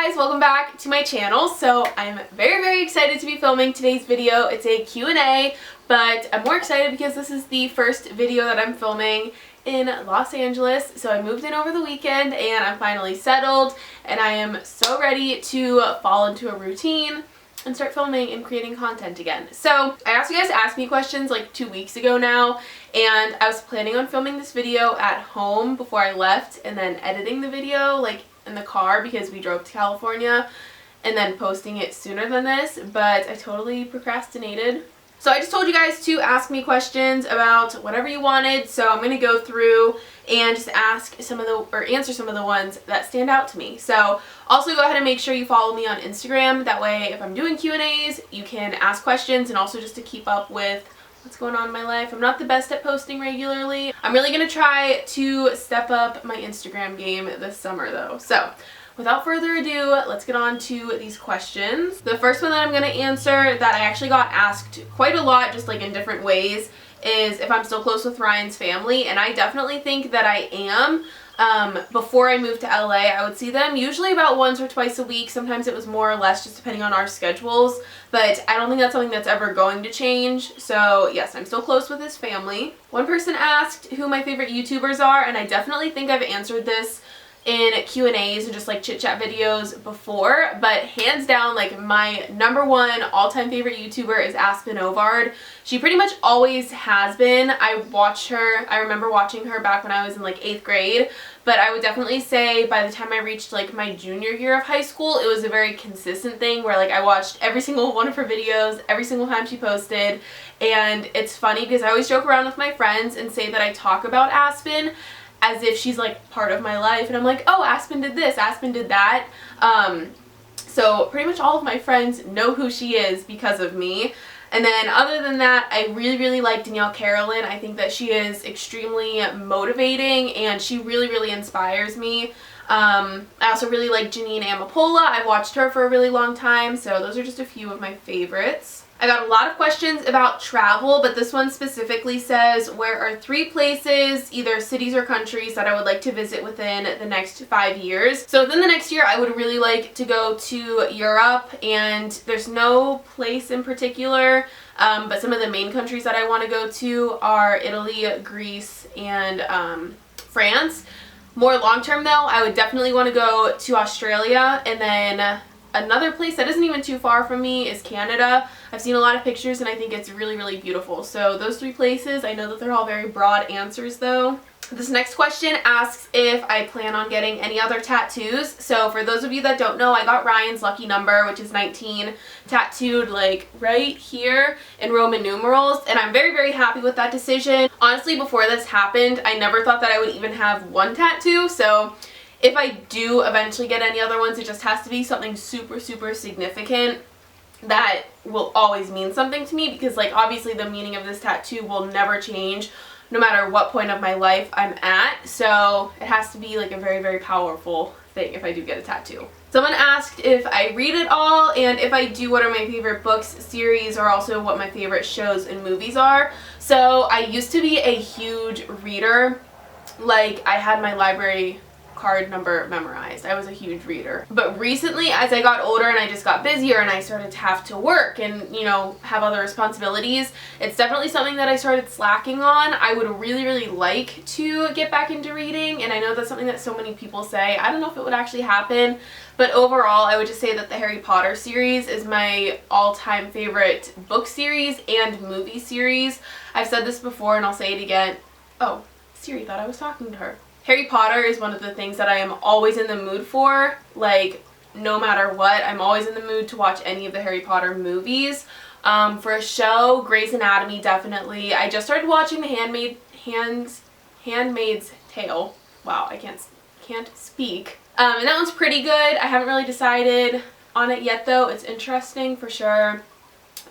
guys, welcome back to my channel. So I'm very excited to be filming today's video. It's a Q&A, but I'm more excited because this is the first video that I'm filming in Los Angeles. So I moved in over the weekend and I'm finally settled and I am so ready to fall into a routine and start filming and creating content again. So I asked you guys to ask me questions like 2 weeks ago now, and I was planning on filming this video at home before I left and then editing the video like in the car because we drove to California, and then posting it sooner than this, but I totally procrastinated. So I just told you guys to ask me questions about whatever you wanted, so I'm going to go through and just answer some of the ones that stand out to me. So also go ahead and make sure you follow me on Instagram. That way if I'm doing Q&As, you can ask questions, and also just to keep up with what's going on in my life. I'm not the best at posting regularly. I'm really going to try to step up my Instagram game this summer though. So without further ado, let's get on to these questions. The first one that I'm going to answer that I actually got asked quite a lot, just like in different ways, is if I'm still close with Ryan's family, and I definitely think that I am. Before I moved to LA, I would see them usually about once or twice a week. Sometimes it was more or less just depending on our schedules, but I don't think that's something that's ever going to change. So yes, I'm still close with his family. One person asked who my favorite YouTubers are, and I definitely think I've answered this in Q&As and just like chit chat videos before, but hands down, like, my number one all-time favorite YouTuber is Aspen Ovard. She pretty much always has been. I remember watching her back when I was in like 8th grade, but I would definitely say by the time I reached like my junior year of high school, it was a very consistent thing where like I watched every single one of her videos every single time she posted. And it's funny because I always joke around with my friends and say that I talk about Aspen as if she's like part of my life, and I'm like, oh, Aspen did this, Aspen did that. So pretty much all of my friends know who she is because of me. And then other than that, I really like Danielle Carolyn. I think that she is extremely motivating and she really inspires me. I also really like Janine Amapola. I've watched her for a really long time, so those are just a few of my favorites. I got a lot of questions about travel, but this one specifically says, where are 3 places, either cities or countries, that I would like to visit within the next 5 years? So within the next year, I would really like to go to Europe, and there's no place in particular, but some of the main countries that I want to go to are Italy, Greece, and France. More long-term though, I would definitely want to go to Australia, and then another place that isn't even too far from me is Canada. I've seen a lot of pictures and I think it's really beautiful. So those 3 places. I know that they're all very broad answers though. This next question asks if I plan on getting any other tattoos. So for those of you that don't know, I got Ryan's lucky number, which is 19, tattooed like right here in Roman numerals, and I'm very happy with that decision. Honestly, before this happened, I never thought that I would even have 1 tattoo. So if I do eventually get any other ones, it just has to be something super significant that will always mean something to me, because like obviously the meaning of this tattoo will never change no matter what point of my life I'm at. So it has to be like a very powerful thing if I do get a tattoo. Someone asked if I read at all, and if I do, what are my favorite books, series, or also what my favorite shows and movies are. So I used to be a huge reader. Like, I had my library card number memorized. I was a huge reader. But recently, as I got older and I just got busier and I started to have to work and, you know, have other responsibilities, it's definitely something that I started slacking on. I would really like to get back into reading, and I know that's something that so many people say. I don't know if it would actually happen, but overall I would just say that the Harry Potter series is my all-time favorite book series and movie series. I've said this before and I'll say it again. Oh, Siri thought I was talking to her. Harry Potter is one of the things that I am always in the mood for. Like, no matter what, I'm always in the mood to watch any of the Harry Potter movies. For a show, Grey's Anatomy, definitely. I just started watching The Handmaid's Tale. Wow, I can't speak. And that one's pretty good. I haven't really decided on it yet though. It's interesting for sure.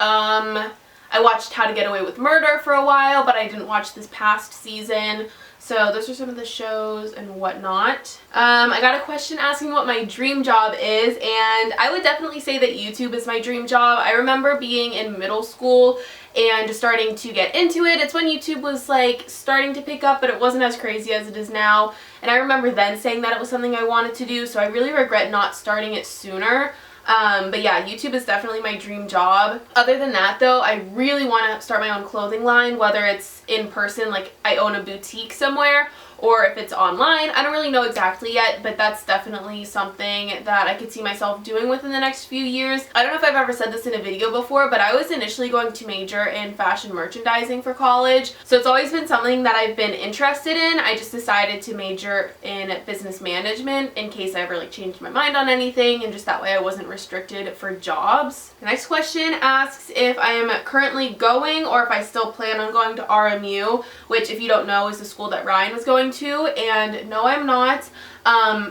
I watched How to Get Away with Murder for a while, but I didn't watch this past season. So those are some of the shows and whatnot. I got a question asking what my dream job is, and I would definitely say that YouTube is my dream job. I remember being in middle school and starting to get into it. It's when YouTube was like starting to pick up, but it wasn't as crazy as it is now. and I remember then saying that it was something I wanted to do, so I really regret not starting it sooner. But yeah, YouTube is definitely my dream job. Other than that though, I really want to start my own clothing line, whether it's in person, like I own a boutique somewhere, or if it's online. I don't really know exactly yet, but that's definitely something that I could see myself doing within the next few years. I don't know if I've ever said this in a video before, but I was initially going to major in fashion merchandising for college, so it's always been something that I've been interested in. I just decided to major in business management in case I ever like changed my mind on anything, and just that way I wasn't restricted for jobs. The next question asks if I am currently going or if I still plan on going to RMU, which if you don't know is the school that Ryan was going to, and no, I'm not.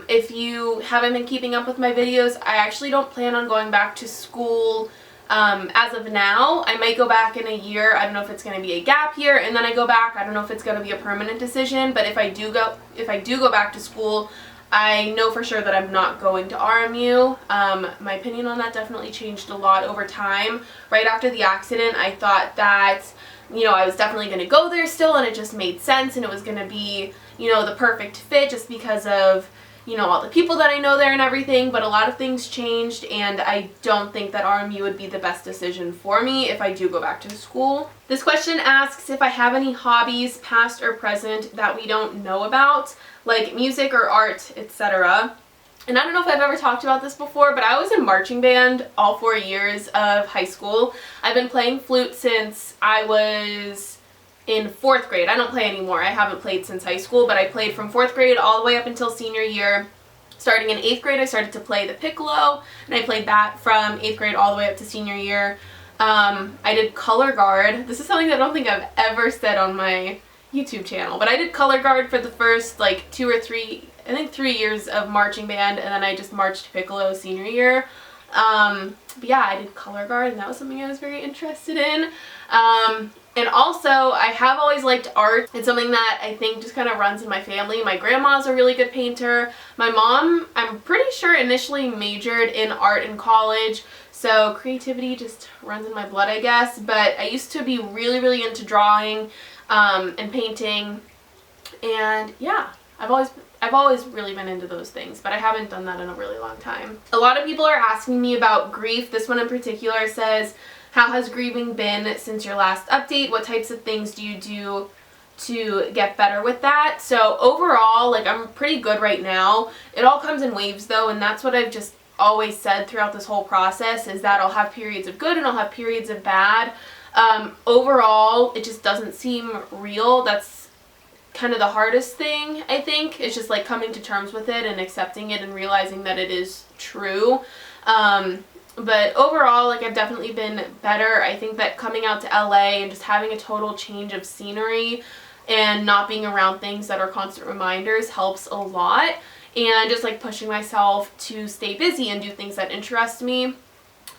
If you haven't been keeping up with my videos, I actually don't plan on going back to school as of now. I might go back in a year. I don't know if it's going to be a gap year and then I go back. I don't know if it's going to be a permanent decision, but if I do go back to school, I know for sure that I'm not going to RMU. My opinion on that definitely changed a lot over time. Right after the accident, I thought that, you know, I was definitely going to go there still, and it just made sense, and it was going to be, you know, the perfect fit just because of, you know, all the people that I know there and everything, but a lot of things changed, and I don't think that RMU would be the best decision for me if I do go back to school. This question asks if I have any hobbies, past or present, that we don't know about, like music or art, etc. And I don't know if I've ever talked about this before, but I was in marching band all 4 years of high school. I've been playing flute since I was in 4th grade. I don't play anymore. I haven't played since high school, but I played from 4th grade all the way up until senior year. Starting in 8th grade, I started to play the piccolo, and I played that from 8th grade all the way up to senior year. I did color guard. This is something that I don't think I've ever said on my YouTube channel, but I did color guard for the first like 2 or 3, I think 3 years of marching band, and then I just marched piccolo senior year. But yeah, I did color guard, and that was something I was very interested in. And also, I have always liked art. It's something that I think just kind of runs in my family. My grandma's a really good painter. My mom, I'm pretty sure, initially majored in art in college, so creativity just runs in my blood, I guess. But I used to be really, really into drawing and painting, and yeah, I've always really been into those things, but I haven't done that in a really long time. A lot of people are asking me about grief. This one in particular says, how has grieving been since your last update? What types of things do you do to get better with that? So overall, like, I'm pretty good right now. It all comes in waves though, and that's what I've just always said throughout this whole process, is that I'll have periods of good and I'll have periods of bad. Overall, it just doesn't seem real. That's kind of the hardest thing, I think. It's just like coming to terms with it and accepting it and realizing that it is true. But overall, like, I've definitely been better. I think that coming out to LA and just having a total change of scenery and not being around things that are constant reminders helps a lot. And just like pushing myself to stay busy and do things that interest me.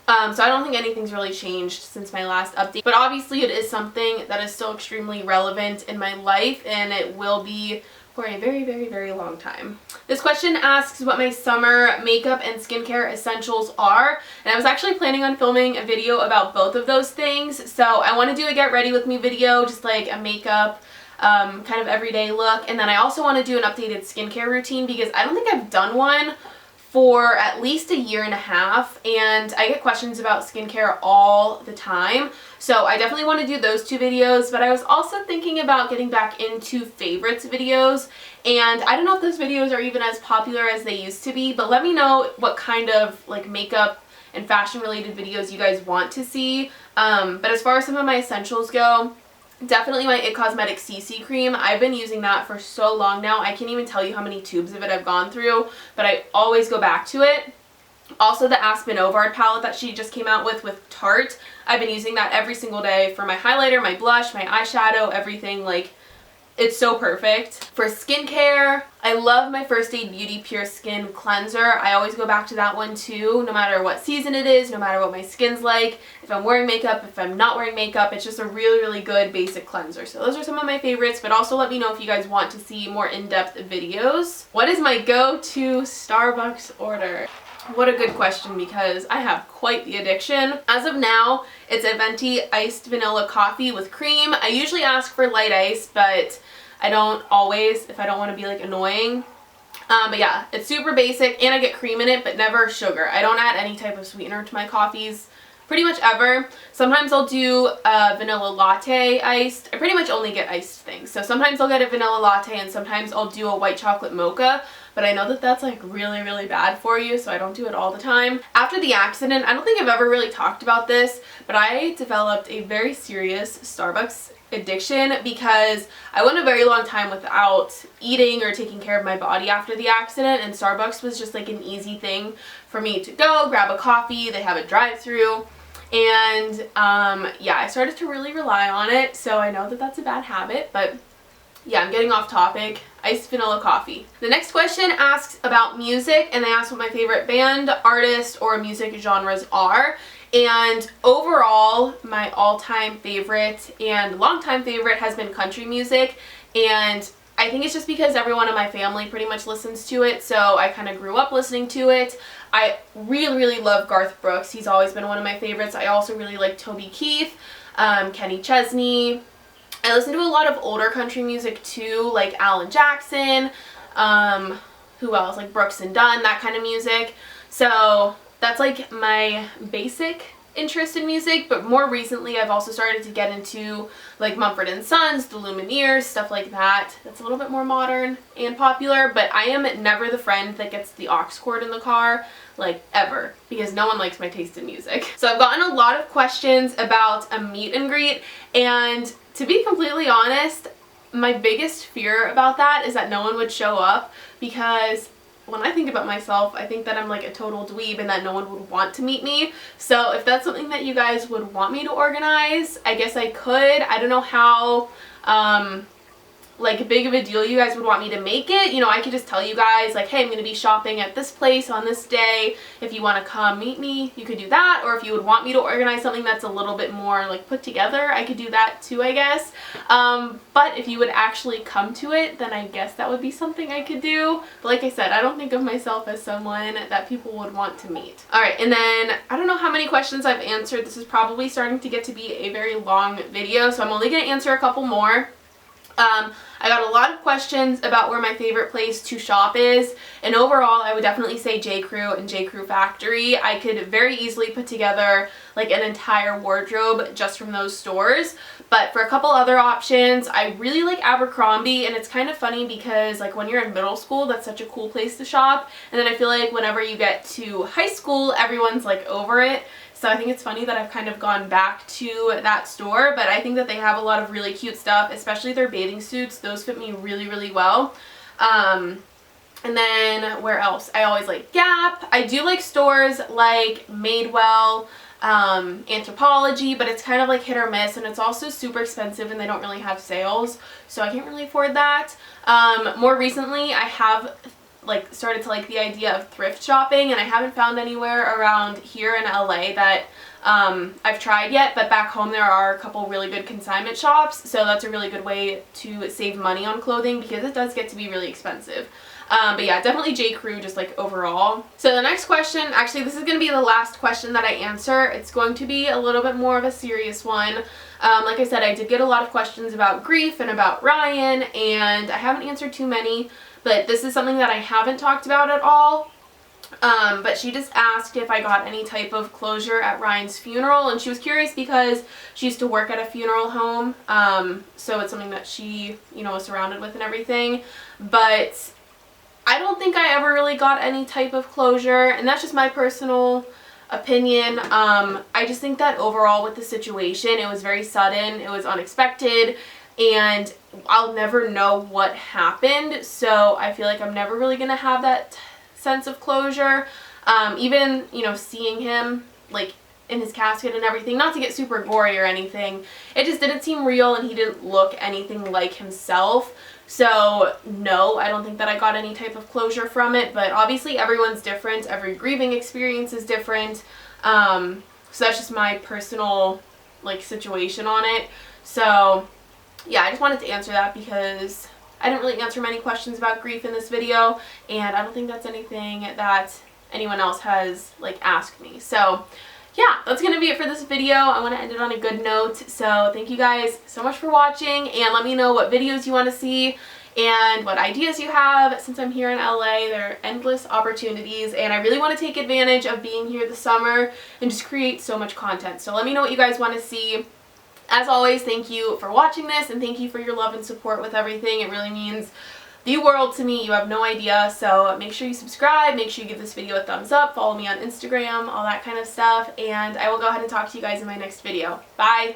So I don't think anything's really changed since my last update, but obviously it is something that is still extremely relevant in my life, and it will be for a very, very, very long time. This question asks what my summer makeup and skincare essentials are, and I was actually planning on filming a video about both of those things. So I want to do a get ready with me video, just like a makeup kind of everyday look, and then I also want to do an updated skincare routine because I don't think I've done one for at least a year and a half, and I get questions about skincare all the time. So I definitely want to do those 2 videos, but I was also thinking about getting back into favorites videos, and I don't know if those videos are even as popular as they used to be, but let me know what kind of like makeup and fashion related videos you guys want to see. But as far as some of my essentials go, definitely my It Cosmetics CC cream. I've been using that for so long now. I can't even tell you how many tubes of it I've gone through, but I always go back to it. Also the Aspen Ovard palette that she just came out with Tarte. I've been using that every single day for my highlighter, my blush, my eyeshadow, everything. Like, it's so perfect. For skincare, I love my First Aid Beauty Pure Skin Cleanser. I always go back to that one too, no matter what season it is, no matter what my skin's like, if I'm wearing makeup, if I'm not wearing makeup. It's just a really, really good basic cleanser. So those are some of my favorites, but also let me know if you guys want to see more in-depth videos. What is my go-to Starbucks order? What a good question, because I have quite the addiction. As of now, it's a venti iced vanilla coffee with cream. I usually ask for light ice, but I don't always, if I don't want to be like annoying. But yeah, it's super basic, and I get cream in it, but never sugar. I don't add any type of sweetener to my coffees pretty much ever. Sometimes I'll do a vanilla latte iced. I pretty much only get iced things. So sometimes I'll get a vanilla latte, and sometimes I'll do a white chocolate mocha. But I know that that's like really, really bad for you, so I don't do it all the time. After the accident, I don't think I've ever really talked about this, but I developed a very serious Starbucks addiction because I went a very long time without eating or taking care of my body after the accident, and Starbucks was just like an easy thing for me to go grab a coffee. They have a drive-through, and yeah, I started to really rely on it, so I know that that's a bad habit, but yeah, I'm getting off topic. Iced vanilla coffee. The next question asks about music, and they ask what my favorite band, artist, or music genres are. And overall, my all-time favorite and longtime favorite has been country music, and I think it's just because everyone in my family pretty much listens to it, so I kind of grew up listening to it. I really, really love Garth Brooks. He's always been one of my favorites. I also really like Toby Keith, Kenny Chesney. I listen to a lot of older country music too, like Alan Jackson, who else, like Brooks and Dunn, that kind of music. So that's like my basic interest in music, but more recently I've also started to get into like Mumford & Sons, the Lumineers, stuff like that. That's a little bit more modern and popular, but I am never the friend that gets the aux cord in the car, like ever, because no one likes my taste in music. So I've gotten a lot of questions about a meet and greet, and to be completely honest, my biggest fear about that is that no one would show up, because when I think about myself, I think that I'm like a total dweeb and that no one would want to meet me. So if that's something that you guys would want me to organize, I guess I could. I don't know how like big of a deal you guys would want me to make it. You know, I could just tell you guys like, hey, I'm going to be shopping at this place on this day. If you want to come meet me, you could do that. Or if you would want me to organize something that's a little bit more like put together, I could do that too, I guess. But if you would actually come to it, then I guess that would be something I could do. But like I said, I don't think of myself as someone that people would want to meet. Alright, and then I don't know how many questions I've answered. This is probably starting to get to be a very long video, so I'm only going to answer a couple more. I got a lot of questions about where my favorite place to shop is, and overall I would definitely say J. Crew and J. Crew Factory. I could very easily put together like an entire wardrobe just from those stores. But for a couple other options, I really like Abercrombie, and it's kind of funny because like when you're in middle school, that's such a cool place to shop, and then I feel like whenever you get to high school, everyone's like over it. So I think it's funny that I've kind of gone back to that store, but I think that they have a lot of really cute stuff, especially their bathing suits. Those fit me really, really well. And then where else? I always like Gap. I do like stores like Madewell, Anthropologie, but it's kind of like hit or miss, and it's also super expensive and they don't really have sales, so I can't really afford that. More recently, I have like started to like the idea of thrift shopping, and I haven't found anywhere around here in LA that I've tried yet, but back home there are a couple really good consignment shops, so that's a really good way to save money on clothing because it does get to be really expensive. But yeah, definitely J. Crew just like overall. So the next question, actually this is going to be the last question that I answer. It's going to be a little bit more of a serious one. Like I said, I did get a lot of questions about grief and about Ryan, and I haven't answered too many, but this is something that I haven't talked about at all. But she just asked if I got any type of closure at Ryan's funeral, and she was curious because she used to work at a funeral home, so it's something that she, you know, was surrounded with and everything. But I don't think I ever really got any type of closure, and that's just my personal opinion. I just think that overall with the situation, it was very sudden, it was unexpected, and I'll never know what happened, so I feel like I'm never really gonna have that sense of closure. Even, you know, seeing him like in his casket and everything, not to get super gory or anything, it just didn't seem real, and he didn't look anything like himself. So no, I don't think that I got any type of closure from it, but obviously everyone's different, every grieving experience is different, so that's just my personal like situation on it. So yeah, I just wanted to answer that because I didn't really answer many questions about grief in this video, and I don't think that's anything that anyone else has like asked me. So yeah, that's going to be it for this video. I want to end it on a good note. So thank you guys so much for watching, and let me know what videos you want to see and what ideas you have. Since I'm here in LA, there are endless opportunities, and I really want to take advantage of being here this summer and just create so much content. So let me know what you guys want to see. As always, thank you for watching this, and thank you for your love and support with everything. It really means the world to me. You have no idea. So make sure you subscribe, make sure you give this video a thumbs up, follow me on Instagram, all that kind of stuff, and I will go ahead and talk to you guys in my next video. Bye!